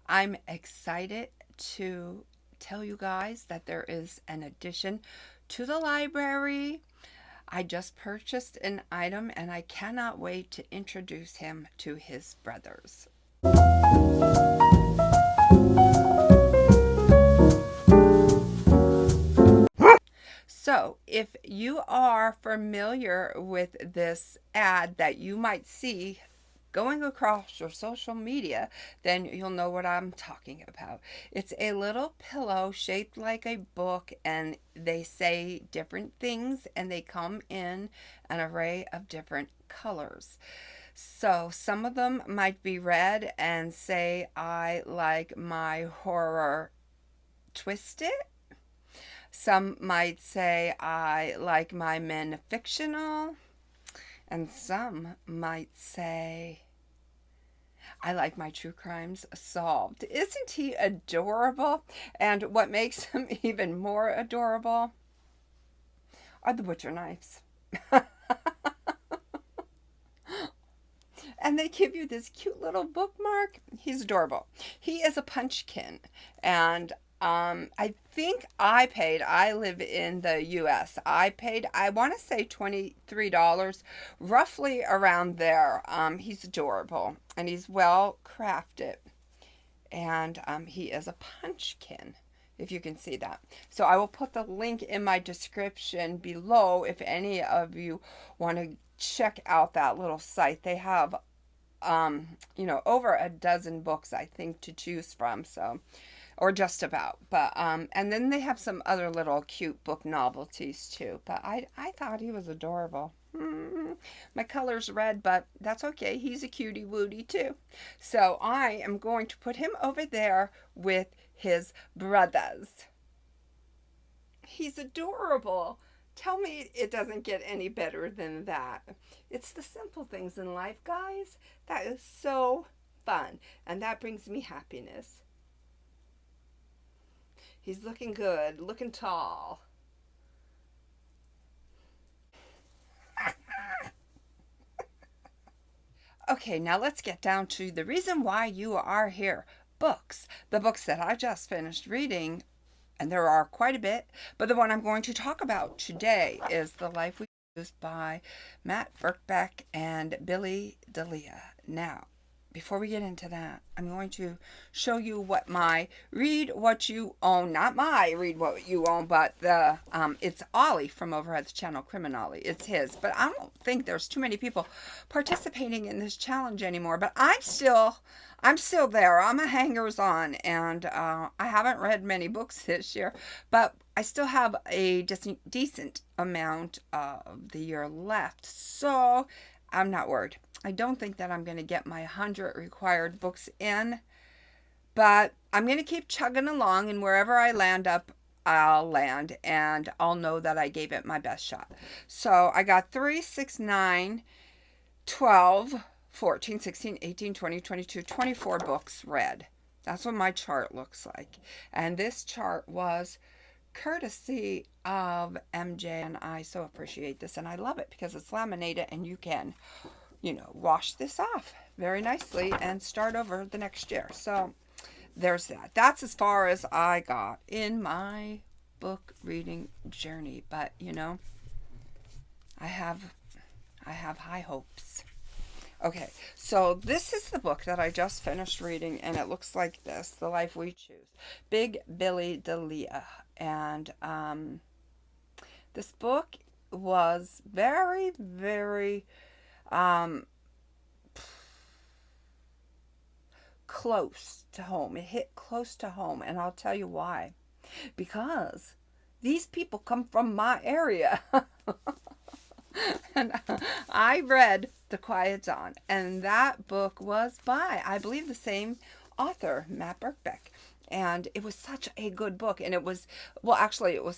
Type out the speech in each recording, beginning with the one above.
I'm excited to tell you guys that there is an addition to the library. I just purchased an item and I cannot wait to introduce him to his brothers. So, if you are familiar with this ad that you might see going across your social media, then you'll know what I'm talking about. It's a little pillow shaped like a book, and they say different things, and they come in an array of different colors. So, some of them might be red and say, I like my horror twisted. Some might say, I like my men fictional. And some might say, I like my true crimes solved. Isn't he adorable? And what makes him even more adorable are the butcher knives. And they give you this cute little bookmark. He's adorable. He is a punchkin. And I think I live in the US. I paid, I want to say $23, roughly around there. He's adorable and he's well crafted. And he is a punchkin, if you can see that. So I will put the link in my description below if any of you want to check out that little site. They have over a dozen books I think to choose from. So, or just about. But and then they have some other little cute book novelties too. But I thought he was adorable. My color's red, but that's okay. He's a cutie wootie too. So I am going to put him over there with his brothers. He's adorable. Tell me it doesn't get any better than that. It's the simple things in life, guys. That is so fun. And that brings me happiness. He's looking good, looking tall. Okay, now let's get down to the reason why you are here. Books. The books that I just finished reading, and there are quite a bit, but the one I'm going to talk about today is The Life We Choose by Matt Birkbeck and Billy D'Elia. Now, before we get into that, I'm going to show you what my Read What You Own, not my Read What You Own, but it's Ollie from over at the channel Criminale. It's his, but I don't think there's too many people participating in this challenge anymore, but I'm still there. I'm a hangers on, and I haven't read many books this year, but I still have a decent amount of the year left, so I'm not worried. I don't think that I'm going to get my 100 required books in, but I'm going to keep chugging along, and wherever I land up, I'll land, and I'll know that I gave it my best shot. So I got 3, 6, 9, 12, 14, 16, 18, 20, 22, 24 books read. That's what my chart looks like. And this chart was courtesy of MJ, and I so appreciate this, and I love it because it's laminated and you can wash this off very nicely and start over the next year. So there's that. That's as far as I got in my book reading journey. But I have high hopes. Okay, so this is the book that I just finished reading, and it looks like this: The Life We Choose, Big Billy D'Elia. And this book was very, very close to home. It hit close to home, and I'll tell you why. Because these people come from my area. And I read The Quiet Dawn, and that book was by, I believe, the same author, Matt Birkbeck. And it was such a good book, and it was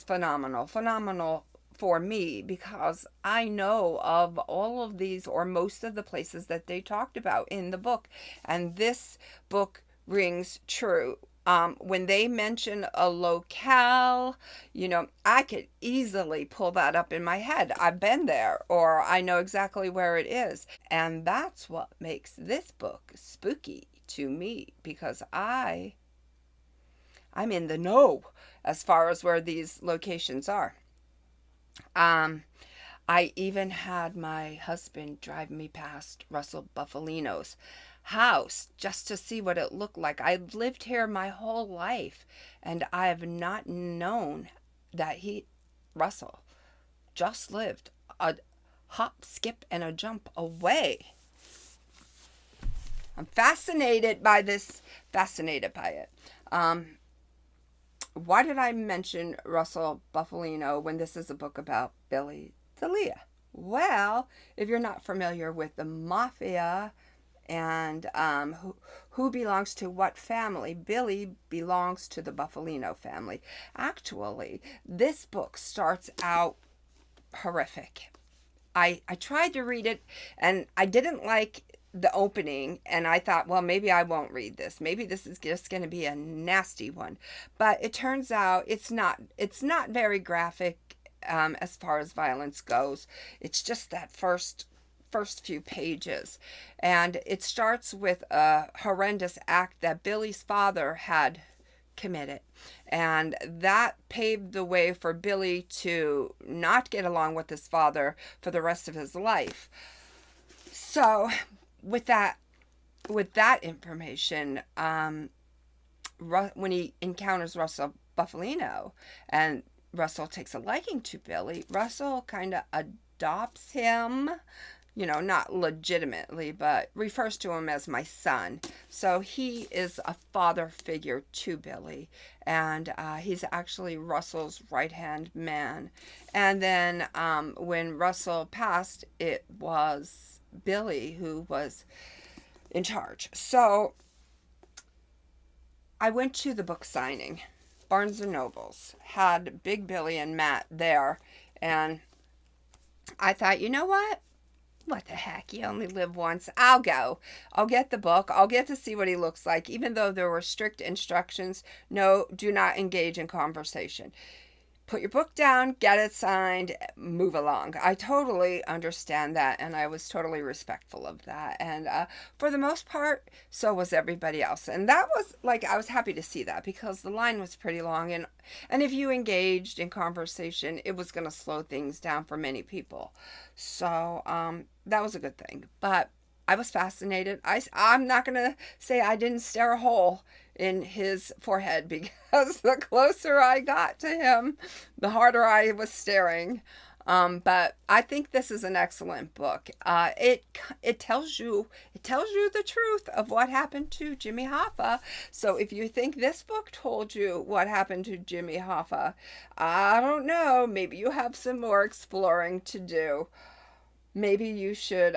phenomenal. Phenomenal for me because I know of all of these or most of the places that they talked about in the book, and this book rings true. When they mention a locale, I could easily pull that up in my head. I've been there, or I know exactly where it is. And that's what makes this book spooky to meet because I'm in the know as far as where these locations are. Um, I even had my husband drive me past Russell Buffalino's house just to see what it looked like. I've lived here my whole life and I have not known that Russell, just lived a hop, skip, and a jump away. I'm fascinated by this, fascinated by it. Why did I mention Russell Buffalino when this is a book about Billy D'Elia? Well, if you're not familiar with the Mafia and who belongs to what family, Billy belongs to the Buffalino family. Actually, this book starts out horrific. I tried to read it and I didn't like the opening, and I thought, well, maybe I won't read this. Maybe this is just going to be a nasty one. But it turns out it's not. It's not very graphic as far as violence goes. It's just that first few pages, and it starts with a horrendous act that Billy's father had committed, and that paved the way for Billy to not get along with his father for the rest of his life. So with that information, when he encounters Russell Buffalino and Russell takes a liking to Billy, Russell kind of adopts him, not legitimately, but refers to him as my son. So he is a father figure to Billy, and he's actually Russell's right-hand man. And then when Russell passed, it was Billy who was in charge. So I went to the book signing. Barnes & Noble's had Big Billy and Matt there, and I thought, you know what? What the heck? You only live once. I'll go. I'll get the book. I'll get to see what he looks like, even though there were strict instructions. No, do not engage in conversation. Put your book down, get it signed, move along. I totally understand that, and I was totally respectful of that. And for the most part, so was everybody else. And that was, I was happy to see that because the line was pretty long. And if you engaged in conversation, it was going to slow things down for many people. So that was a good thing. But I was fascinated. I'm not going to say I didn't stare a hole in his forehead because the closer I got to him, the harder I was staring. But I think this is an excellent book. It tells you the truth of what happened to Jimmy Hoffa. So if you think this book told you what happened to Jimmy Hoffa, I don't know. Maybe you have some more exploring to do. Maybe you should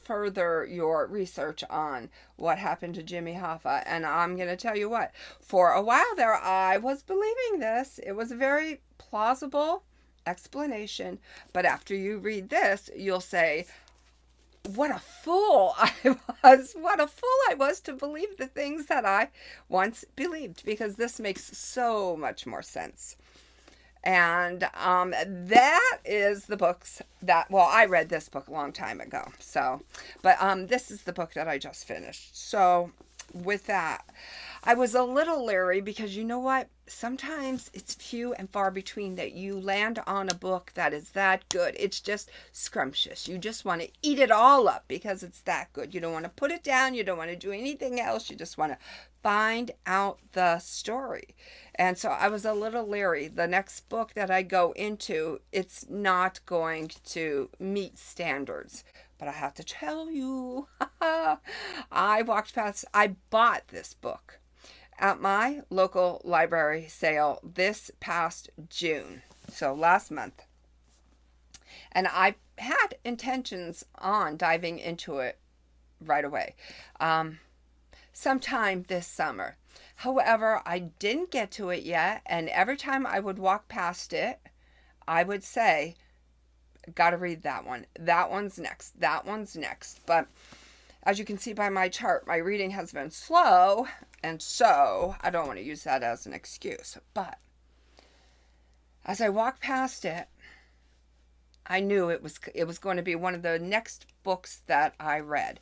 further your research on what happened to Jimmy Hoffa. And I'm going to tell you what, for a while there, I was believing this. It was a very plausible explanation. But after you read this, you'll say, what a fool I was. What a fool I was to believe the things that I once believed, because this makes so much more sense. And that is the books that, well, I read this book a long time ago. So, but this is the book that I just finished. So with that, I was a little leery because you know what? Sometimes it's few and far between that you land on a book that is that good. It's just scrumptious. You just want to eat it all up because it's that good. You don't want to put it down. You don't want to do anything else. You just want to find out the story. And so I was a little leery. The next book that I go into, it's not going to meet standards. But I have to tell you, I bought this book at my local library sale this past June, so last month. And I had intentions on diving into it right away, sometime this summer. However, I didn't get to it yet, and every time I would walk past it, I would say, gotta read that one. That one's next. That one's next. But as you can see by my chart, my reading has been slow, and so I don't want to use that as an excuse. But as I walked past it, I knew it was going to be one of the next books that I read.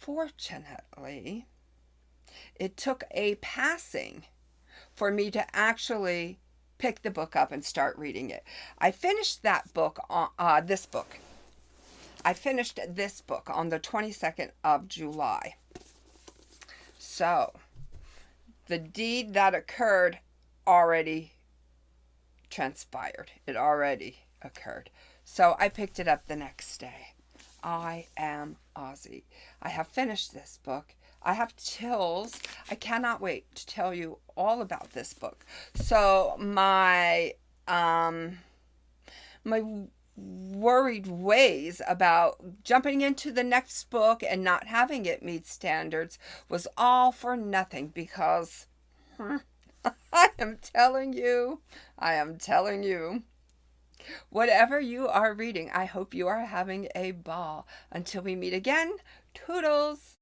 unfortunately, it took a passing for me to actually pick the book up and start reading it. I finished that book on this book. I finished this book on the 22nd of July. So, the deed that occurred already transpired. It already occurred. So, I picked it up the next day. I Am Ozzy. I have finished this book. I have chills. I cannot wait to tell you all about this book. So my worried ways about jumping into the next book and not having it meet standards was all for nothing, because I am telling you, whatever you are reading, I hope you are having a ball. Until we meet again, toodles.